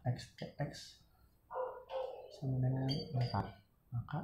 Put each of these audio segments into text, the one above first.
X dx sama dengan 4. Maka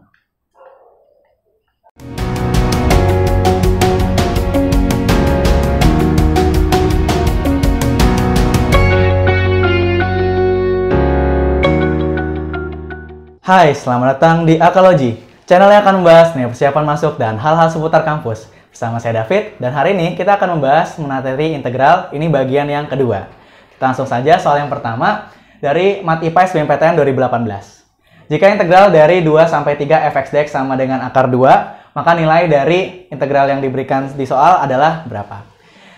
Hai, selamat datang di Akalogy, channel yang akan membahas persiapan masuk dan hal-hal seputar kampus. Bersama saya David, dan hari ini kita akan membahas materi integral, ini bagian yang kedua. Kita langsung saja soal yang pertama, dari Mat IPA SBMPTN 2018. Jika integral dari 2 sampai 3 fx dx sama dengan akar 2, maka nilai dari integral yang diberikan di soal adalah berapa?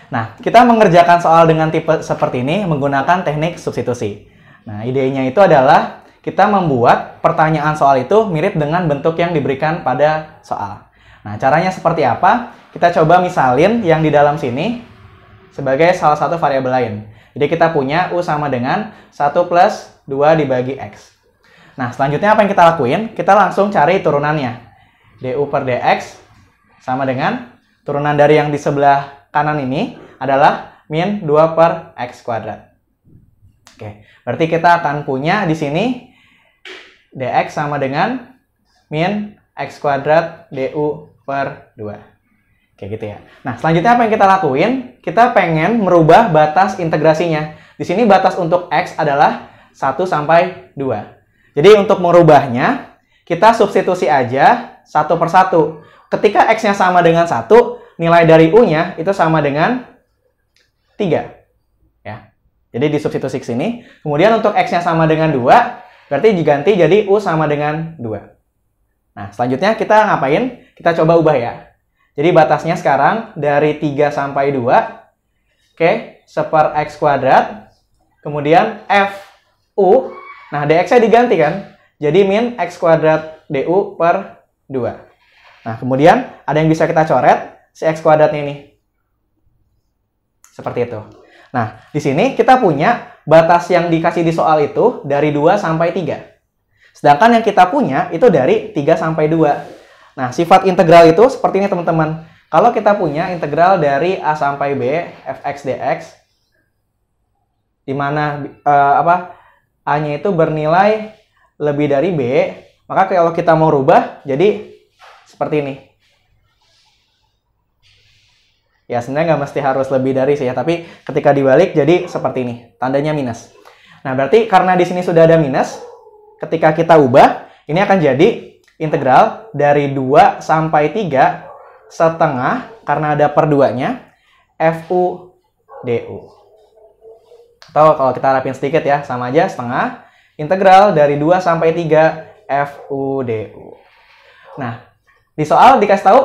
Nah, kita mengerjakan soal dengan tipe seperti ini menggunakan teknik substitusi. Nah, idenya itu adalah kita membuat pertanyaan soal itu mirip dengan bentuk yang diberikan pada soal. Nah, caranya seperti apa? Kita coba misalin yang di dalam sini sebagai salah satu variabel lain. Jadi kita punya U sama dengan 1 plus 2 dibagi X. Nah, selanjutnya apa yang kita lakuin? Kita langsung cari turunannya. du per dx sama dengan turunan dari yang di sebelah kanan ini adalah min 2 per X kuadrat. Oke, berarti kita akan punya di sini dx sama dengan min x kuadrat du per 2. Kayak gitu ya. Nah, selanjutnya apa yang kita lakuin? Kita pengen merubah batas integrasinya. Di sini batas untuk x adalah 1 sampai 2. Jadi untuk merubahnya, kita substitusi aja satu per satu. Ketika x-nya sama dengan 1, nilai dari u-nya itu sama dengan 3. Ya. Jadi disubstitusi ke sini. Kemudian untuk x-nya sama dengan 2, berarti diganti jadi U sama dengan 2. Nah, selanjutnya kita ngapain? Kita coba ubah ya. Jadi batasnya sekarang dari 3 sampai 2. Oke, seper X kuadrat. Kemudian FU. Nah, dx-nya diganti kan? Jadi min X kuadrat du per 2. Nah, kemudian ada yang bisa kita coret. Si X kuadratnya ini. Seperti itu. Nah, di sini kita punya batas yang dikasih di soal itu dari 2 sampai 3. Sedangkan yang kita punya itu dari 3 sampai 2. Nah, sifat integral itu seperti ini teman-teman. Kalau kita punya integral dari A sampai B, fx dx, di mana A-nya itu bernilai lebih dari B, maka kalau kita mau rubah, jadi seperti ini. Ya, sebenarnya nggak mesti harus lebih dari sih ya, tapi ketika dibalik jadi seperti ini, tandanya minus. Nah, berarti karena di sini sudah ada minus, ketika kita ubah, ini akan jadi integral dari 2 sampai 3 setengah, karena ada per 2-nya, FU du. Atau kalau kita rapin sedikit ya, sama aja setengah, integral dari 2 sampai 3 FU du. Nah, di soal dikasih tahu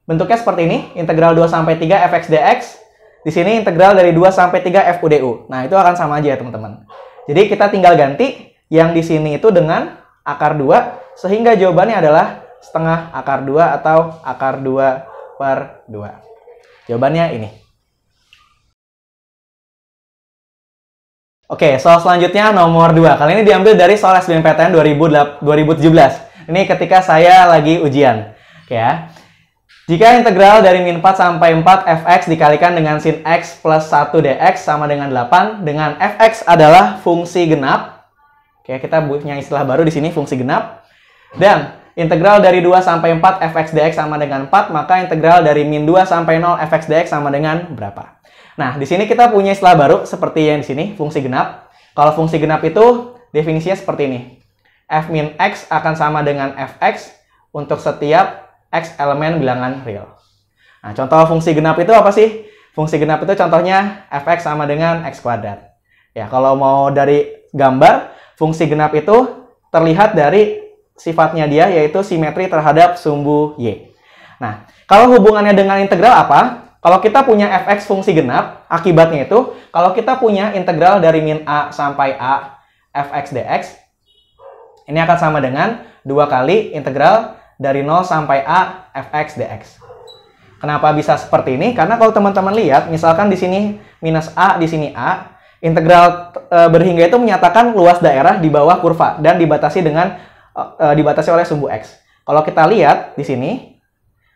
bentuknya seperti ini, integral 2 sampai 3 fx dx. Di sini integral dari 2 sampai 3 fu du. Nah, itu akan sama aja ya, teman-teman. Jadi kita tinggal ganti yang di sini itu dengan akar 2, sehingga jawabannya adalah setengah akar 2 atau akar 2 per 2. Jawabannya ini. Oke, soal selanjutnya nomor 2. Kali ini diambil dari soal SBMPTN 2017. Ini ketika saya lagi ujian. Oke ya. Jika integral dari min 4 sampai 4 fx dikalikan dengan sin x plus 1 dx sama dengan 8, dengan fx adalah fungsi genap. Oke, kita punya istilah baru di sini, fungsi genap. Dan integral dari 2 sampai 4 fx dx sama dengan 4, maka integral dari min 2 sampai 0 fx dx sama dengan berapa? Nah, di sini kita punya istilah baru seperti yang di sini, fungsi genap. Kalau fungsi genap itu definisinya seperti ini. F min x akan sama dengan fx untuk setiap x elemen bilangan real. Nah, contoh fungsi genap itu apa sih? Fungsi genap itu contohnya fx sama dengan x kuadrat. Ya, kalau mau dari gambar, fungsi genap itu terlihat dari sifatnya dia, yaitu simetri terhadap sumbu y. Nah, kalau hubungannya dengan integral apa? Kalau kita punya fx fungsi genap, akibatnya itu, kalau kita punya integral dari min a sampai a fx dx, ini akan sama dengan 2 kali integral dari 0 sampai a fx dx. Kenapa bisa seperti ini? Karena kalau teman-teman lihat, misalkan di sini minus a, di sini a, integral berhingga itu menyatakan luas daerah di bawah kurva dan dibatasi oleh sumbu x. Kalau kita lihat di sini,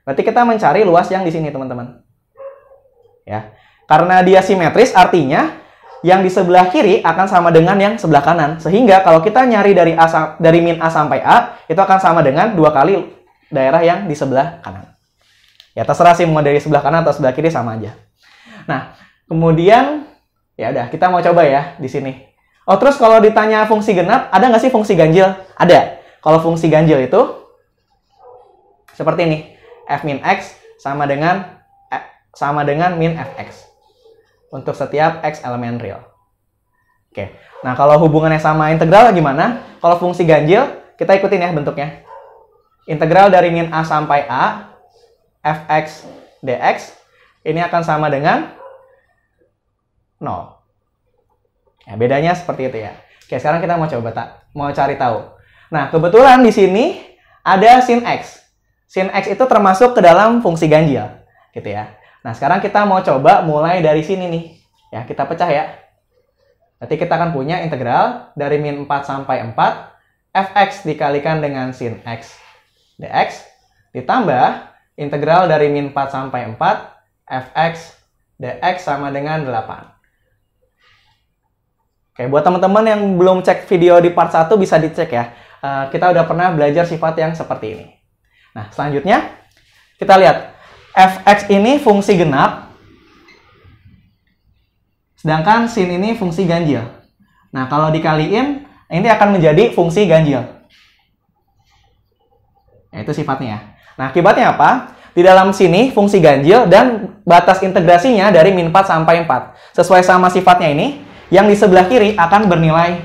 berarti kita mencari luas yang di sini, teman-teman. Ya, karena dia simetris, artinya yang di sebelah kiri akan sama dengan yang sebelah kanan. Sehingga kalau kita nyari dari min A sampai A, itu akan sama dengan 2 kali daerah yang di sebelah kanan. Ya terserah sih mau dari sebelah kanan atau sebelah kiri sama aja. Nah, kemudian ya udah kita mau coba ya di sini. Oh, terus kalau ditanya fungsi genap, ada nggak sih fungsi ganjil? Ada. Kalau fungsi ganjil itu seperti ini. F min X sama dengan min Fx. Untuk setiap X elemen real. Oke. Nah, kalau hubungannya sama integral gimana? Kalau fungsi ganjil, kita ikutin ya bentuknya. Integral dari min A sampai A, Fx dx, ini akan sama dengan 0. Ya, bedanya seperti itu ya. Oke, sekarang kita mau cari tahu. Nah, kebetulan di sini ada sin X. Sin X itu termasuk ke dalam fungsi ganjil, gitu ya. Nah, sekarang kita mau coba mulai dari sini nih. Ya, kita pecah ya. Berarti kita akan punya integral dari min 4 sampai 4, Fx dikalikan dengan sin X dx, ditambah integral dari min 4 sampai 4, Fx dx sama dengan 8. Oke, buat teman-teman yang belum cek video di part 1 bisa dicek ya. Kita udah pernah belajar sifat yang seperti ini. Nah, selanjutnya kita lihat. Fx ini fungsi genap, sedangkan sin ini fungsi ganjil. Nah, kalau dikaliin, ini akan menjadi fungsi ganjil. Ya, itu sifatnya ya. Nah, akibatnya apa? Di dalam sini fungsi ganjil dan batas integrasinya dari min 4 sampai 4. Sesuai sama sifatnya ini, yang di sebelah kiri akan bernilai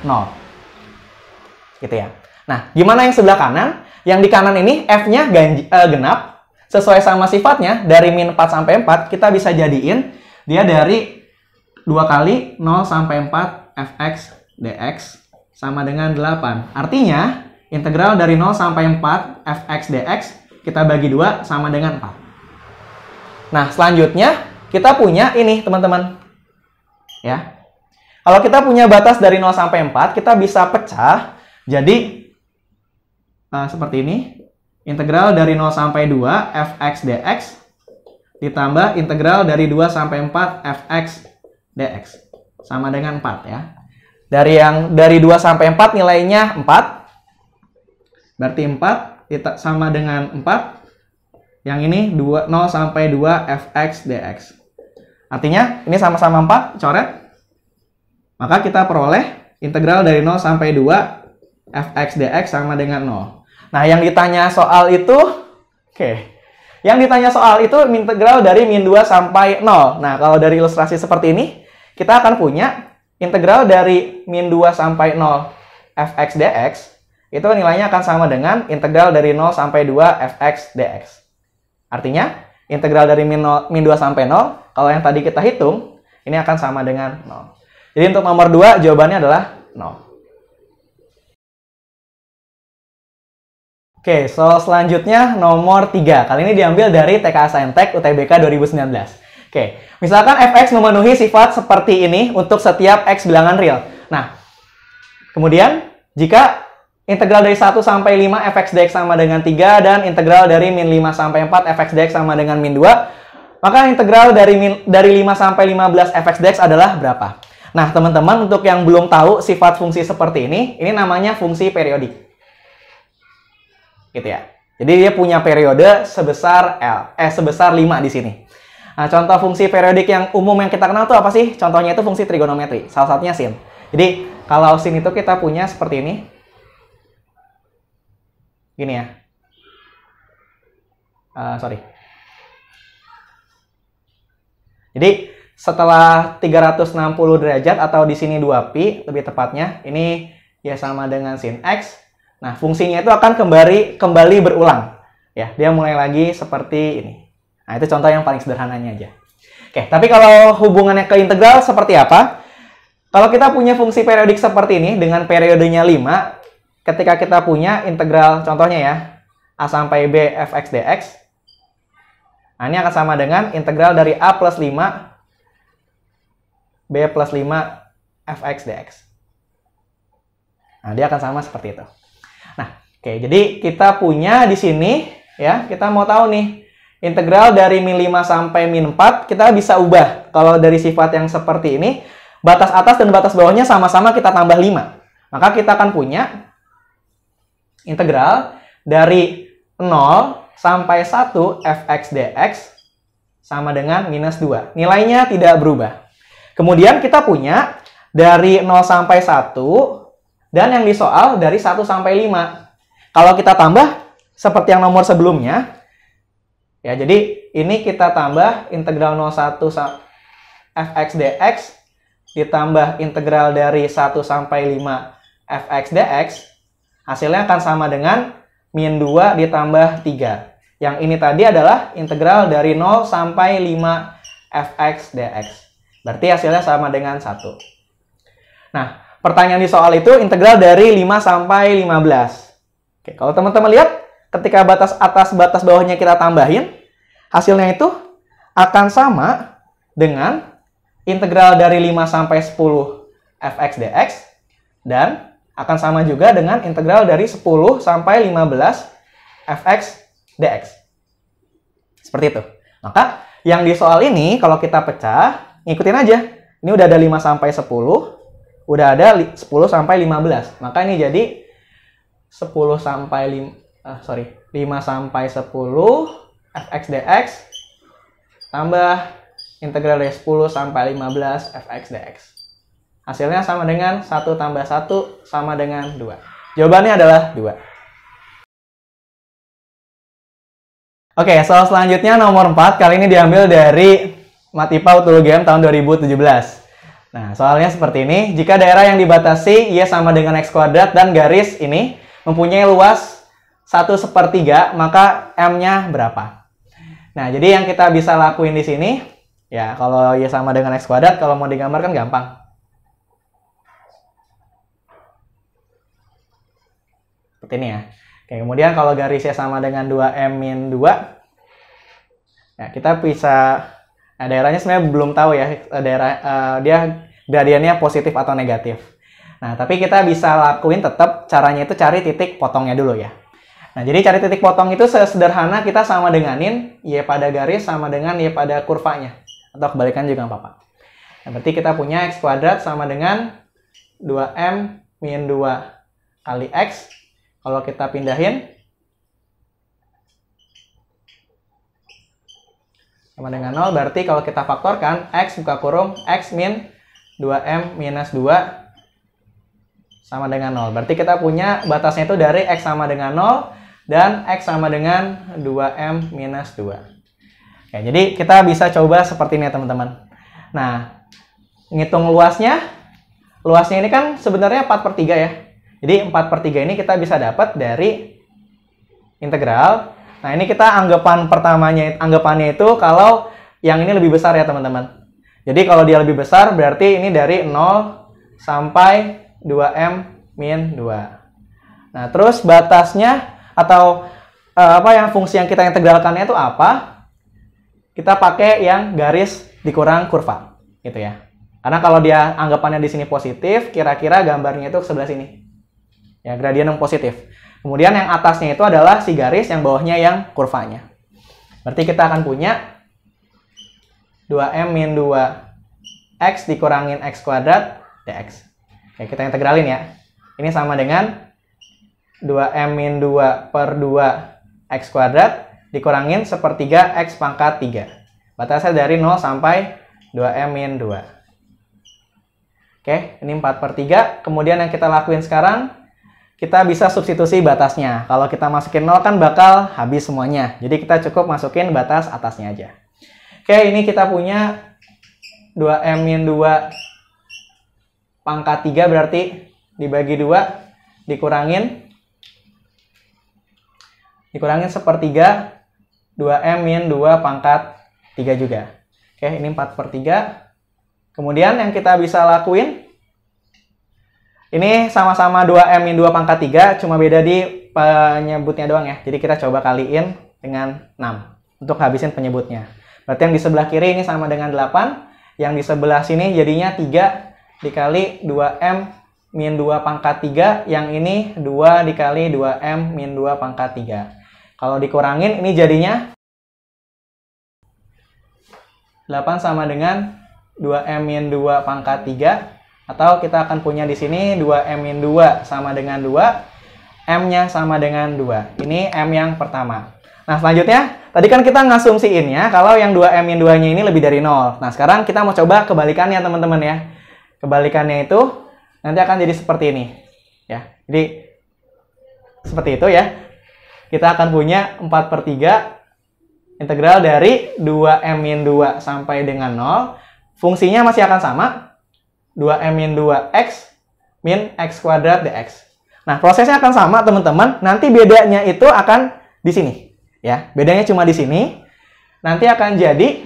0. Gitu ya. Nah, gimana yang sebelah kanan? Yang di kanan ini F-nya genap. Sesuai sama sifatnya, dari min 4 sampai 4, kita bisa jadiin dia dari 2 kali 0 sampai 4 Fx dx sama dengan 8. Artinya, integral dari 0 sampai 4 Fx dx, kita bagi 2 sama dengan 4. Nah, selanjutnya, kita punya ini, teman-teman. Ya. Kalau kita punya batas dari 0 sampai 4, kita bisa pecah. Jadi, seperti ini. Integral dari 0 sampai 2 Fx dx ditambah integral dari 2 sampai 4 Fx dx sama dengan 4 ya. Dari 2 sampai 4 nilainya 4. Berarti 4 sama dengan 4. Yang ini 0 sampai 2 Fx dx. Artinya ini sama-sama 4, coret. Maka kita peroleh integral dari 0 sampai 2 Fx dx sama dengan 0. Nah, yang ditanya soal itu, yang ditanya soal itu integral dari min 2 sampai 0. Nah, kalau dari ilustrasi seperti ini, kita akan punya integral dari min 2 sampai 0 Fx dx, itu nilainya akan sama dengan integral dari 0 sampai 2 Fx dx. Artinya, integral dari min 2 sampai 0, kalau yang tadi kita hitung, ini akan sama dengan 0. Jadi untuk nomor 2, jawabannya adalah 0. Oke, soal selanjutnya nomor 3. Kali ini diambil dari TKA Saintek UTBK 2019. Oke, misalkan Fx memenuhi sifat seperti ini untuk setiap X bilangan real. Nah, kemudian jika integral dari 1 sampai 5 Fx dx sama dengan 3 dan integral dari min 5 sampai 4 Fx dx sama dengan min 2, maka integral dari 5 sampai 15 Fx dx adalah berapa? Nah, teman-teman, untuk yang belum tahu sifat fungsi seperti ini namanya fungsi periodik. Gitu ya. Jadi dia punya periode sebesar sebesar 5 di sini. Nah, contoh fungsi periodik yang umum yang kita kenal tuh apa sih? Contohnya itu fungsi trigonometri. Salah satunya sin. Jadi, kalau sin itu kita punya seperti ini. Gini ya. Jadi, setelah 360 derajat atau di sini 2pi, lebih tepatnya, ini ya sama dengan sin X. Nah, fungsinya itu akan kembali berulang. Ya, dia mulai lagi seperti ini. Nah, itu contoh yang paling sederhananya aja. Oke, tapi kalau hubungannya ke integral seperti apa? Kalau kita punya fungsi periodik seperti ini dengan periodenya 5, ketika kita punya integral, contohnya ya, A sampai B Fx dx, nah ini akan sama dengan integral dari A plus 5 B plus 5 Fx dx. Nah, dia akan sama seperti itu. Nah, oke, jadi kita punya di sini, ya, kita mau tahu nih, integral dari min 5 sampai min 4, kita bisa ubah. Kalau dari sifat yang seperti ini, batas atas dan batas bawahnya sama-sama kita tambah 5. Maka kita akan punya integral dari 0 sampai 1 fx dx sama dengan minus 2. Nilainya tidak berubah. Kemudian kita punya dari 0 sampai 1 dan yang di soal dari 1 sampai 5. Kalau kita tambah seperti yang nomor sebelumnya, ya jadi ini kita tambah integral 01 fx dx ditambah integral dari 1 sampai 5 fx dx, hasilnya akan sama dengan min 2 ditambah 3. Yang ini tadi adalah integral dari 0 sampai 5 fx dx. Berarti hasilnya sama dengan 1. Nah, pertanyaan di soal itu integral dari 5 sampai 15. Oke, kalau teman-teman lihat, ketika batas atas, batas bawahnya kita tambahin, hasilnya itu akan sama dengan integral dari 5 sampai 10 fx dx dan akan sama juga dengan integral dari 10 sampai 15 fx dx. Seperti itu. Maka yang di soal ini kalau kita pecah, ngikutin aja. Ini udah ada 5 sampai 10, udah ada 10 sampai 15. Maka ini jadi 10 sampai 5 sampai 10 fx dx tambah integral dari 10 sampai 15 fx dx. Hasilnya sama dengan 1 tambah 1 sama dengan 2. Jawabannya adalah 2. Oke, soal selanjutnya nomor 4. Kali ini diambil dari Matipa Utul UGM tahun 2017. Nah, soalnya seperti ini. Jika daerah yang dibatasi Y sama dengan X kuadrat dan garis ini mempunyai luas 1/3, maka M-nya berapa? Nah, jadi yang kita bisa lakuin di sini, ya kalau Y sama dengan X kuadrat, kalau mau digambarkan gampang. Seperti ini ya. Oke, kemudian kalau garisnya sama dengan 2M-2, ya kita bisa, nah daerahnya sebenarnya belum tahu ya, dia gradiennya positif atau negatif. Nah, tapi kita bisa lakuin tetap caranya itu cari titik potongnya dulu ya. Nah, jadi cari titik potong itu sesederhana kita sama denganin Y pada garis sama dengan Y pada kurvanya. Atau kebalikan juga nggak apa-apa. Nah, berarti kita punya X kuadrat sama dengan 2M-2 kali X. Kalau kita pindahin, sama dengan 0, berarti kalau kita faktorkan, X buka kurung, X min 2M minus 2 sama dengan 0. Berarti kita punya batasnya itu dari X sama dengan 0 dan X sama dengan 2M minus 2. Oke, jadi kita bisa coba seperti ini ya teman-teman. Nah, ngitung luasnya ini kan sebenarnya 4/3 ya. Jadi 4/3 ini kita bisa dapat dari integral. Nah, ini kita anggapannya itu kalau yang ini lebih besar ya teman-teman. Jadi kalau dia lebih besar berarti ini dari 0 sampai 2M min 2. Nah, terus batasnya atau yang fungsi yang kita integralkannya itu apa? Kita pakai yang garis dikurang kurva, gitu ya. Karena kalau dia anggapannya di sini positif, kira-kira gambarnya itu ke sebelah sini. Ya, gradien yang positif. Kemudian yang atasnya itu adalah si garis, yang bawahnya yang kurvanya. Berarti kita akan punya 2M min 2X dikurangin X kuadrat dx. Oke, kita integralin ya. Ini sama dengan 2M min 2 per 2 X kuadrat dikurangin 1/3 X pangkat 3. Batasnya dari 0 sampai 2M min 2. Oke, ini 4/3. Kemudian yang kita lakuin sekarang, kita bisa substitusi batasnya. Kalau kita masukin 0 kan bakal habis semuanya. Jadi kita cukup masukin batas atasnya aja. Oke, ini kita punya 2M min 2 pangkat 3 berarti dibagi 2 dikurangin 1/3 2M min 2 pangkat 3 juga. Oke, ini 4/3. Kemudian yang kita bisa lakuin, ini sama-sama 2M min 2 pangkat 3, cuma beda di penyebutnya doang ya. Jadi kita coba kaliin dengan 6 untuk habisin penyebutnya. Berarti yang di sebelah kiri ini sama dengan 8, yang di sebelah sini jadinya 3 dikali 2M min 2 pangkat 3, yang ini 2 dikali 2M min 2 pangkat 3. Kalau dikurangin ini jadinya 8 sama dengan 2M-2 pangkat 3. Atau kita akan punya di sini 2M-2 sama dengan 2. M-nya sama dengan 2. Ini M yang pertama. Nah, selanjutnya, tadi kan kita ngasumsiin ya, kalau yang 2M-2-nya ini lebih dari 0. Nah, sekarang kita mau coba kebalikannya, teman-teman ya. Kebalikannya itu nanti akan jadi seperti ini. Ya, jadi seperti itu ya. Kita akan punya 4/3 integral dari 2M-2 sampai dengan 0. Fungsinya masih akan sama. 2M-2x min x kuadrat dx. Nah, prosesnya akan sama, teman-teman. Nanti bedanya itu akan di sini. Ya, bedanya cuma di sini. Nanti akan jadi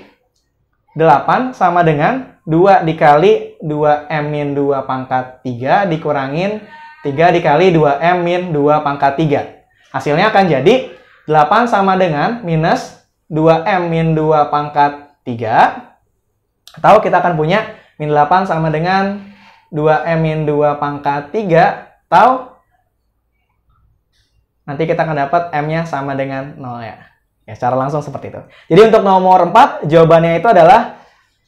8 sama dengan 2 dikali 2M-2 pangkat 3 dikurangin 3 dikali 2M-2 pangkat 3. Hasilnya akan jadi 8 sama dengan minus 2M-2 pangkat 3. Atau kita akan punya min 8 sama dengan 2M-2 pangkat 3. Atau nanti kita akan dapat M-nya sama dengan 0 ya. Ya, secara langsung seperti itu. Jadi untuk nomor 4, jawabannya itu adalah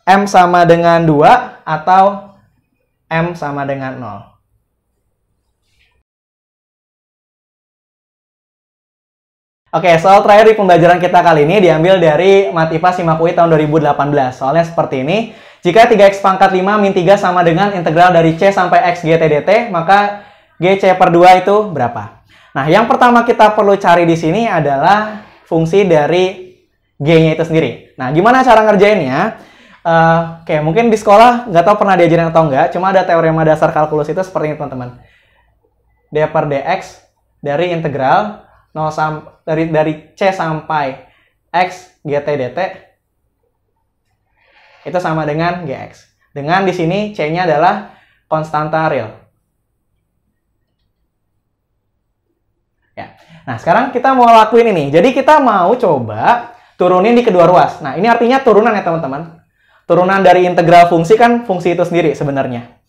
M sama dengan 2 atau M sama dengan 0. Oke, soal terakhir di pembelajaran kita kali ini diambil dari Matipa Simak UI tahun 2018. Soalnya seperti ini. Jika 3x pangkat 5 min 3 sama dengan integral dari C sampai X GT dt, maka GC/2 itu berapa? Nah, yang pertama kita perlu cari di sini adalah fungsi dari G-nya itu sendiri. Nah, gimana cara ngerjainnya? Oke, mungkin di sekolah nggak tahu pernah diajarin atau nggak, cuma ada teorema dasar kalkulus itu seperti ini, teman-teman. D/dx dari integral 0 dari C sampai X GT dt itu sama dengan Gx. Dengan di sini C-nya adalah konstanta real. Ya. Nah, sekarang kita mau lakuin ini. Jadi kita mau coba turunin di kedua ruas. Nah, ini artinya turunan ya, teman-teman. Turunan dari integral fungsi kan fungsi itu sendiri sebenarnya.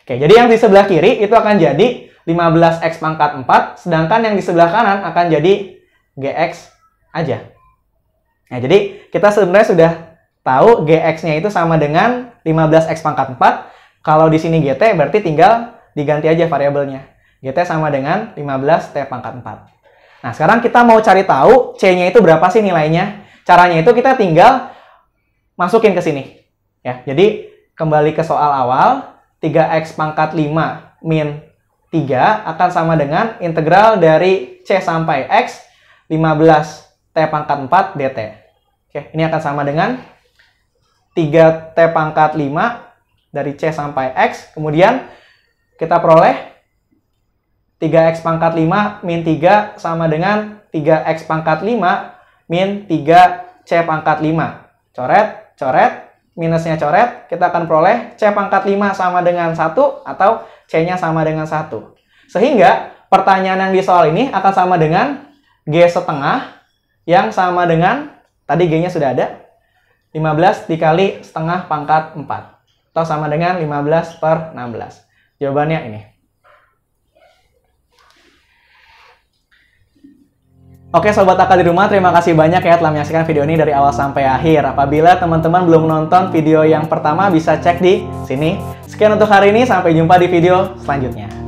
Oke, jadi yang di sebelah kiri itu akan jadi 15x pangkat 4, sedangkan yang di sebelah kanan akan jadi Gx aja. Nah, jadi kita sebenarnya sudah tahu Gx-nya itu sama dengan 15x pangkat 4. Kalau di sini GT berarti tinggal diganti aja variabelnya. GT sama dengan 15T pangkat 4. Nah, sekarang kita mau cari tahu C-nya itu berapa sih nilainya. Caranya itu kita tinggal masukin ke sini. Ya, jadi kembali ke soal awal, 3x pangkat 5 min 3 akan sama dengan integral dari C sampai X 15T pangkat 4 dt. Oke, ini akan sama dengan 3T pangkat 5 dari C sampai X. Kemudian kita peroleh 3x pangkat 5 min 3 sama dengan 3x pangkat 5 min 3C pangkat 5. Coret, coret, minusnya coret. Kita akan peroleh C pangkat 5 sama dengan 1 atau C-nya sama dengan 1. Sehingga pertanyaan yang di soal ini akan sama dengan G setengah yang sama dengan, tadi G-nya sudah ada, 15 dikali setengah pangkat 4. Atau sama dengan 15/16. Jawabannya ini. Oke sobat AK di rumah, terima kasih banyak ya telah menyaksikan video ini dari awal sampai akhir. Apabila teman-teman belum nonton video yang pertama, bisa cek di sini. Sekian untuk hari ini, sampai jumpa di video selanjutnya.